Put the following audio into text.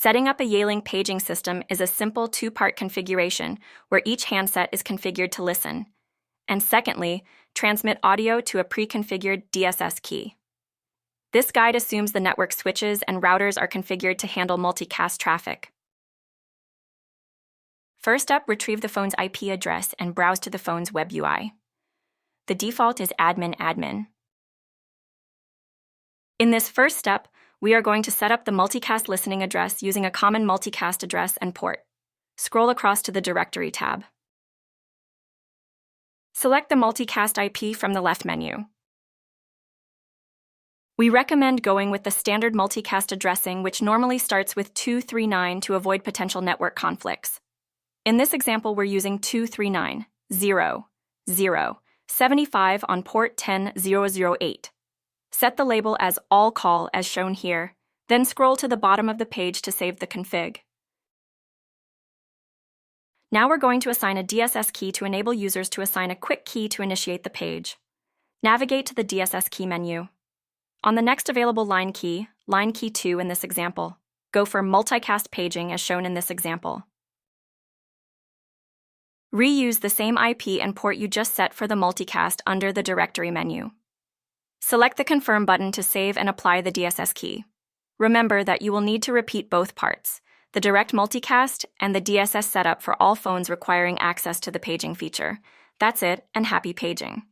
Setting up a Yealink paging system is a simple two-part configuration where each handset is configured to listen, and secondly, transmit audio to a pre-configured DSS key. This guide assumes the network switches and routers are configured to handle multicast traffic. First up, retrieve the phone's IP address and browse to the phone's web UI. The default is admin. In this first step, we are going to set up the multicast listening address using a common multicast address and port. Scroll across to the Directory tab. Select the multicast IP from the left menu. We recommend going with the standard multicast addressing, which normally starts with 239 to avoid potential network conflicts. In this example, we're using 239.0.0.75 on port 10008. Set the label as All Call as shown here, then scroll to the bottom of the page to save the config. Now we're going to assign a DSS key to enable users to assign a quick key to initiate the page. Navigate to the DSS key menu. On the next available line key 2 in this example, go for multicast paging as shown in this example. Reuse the same IP and port you just set for the multicast under the Directory menu. Select the Confirm button to save and apply the DSS key. Remember that you will need to repeat both parts, the direct multicast and the DSS setup for all phones requiring access to the paging feature. That's it, and happy paging.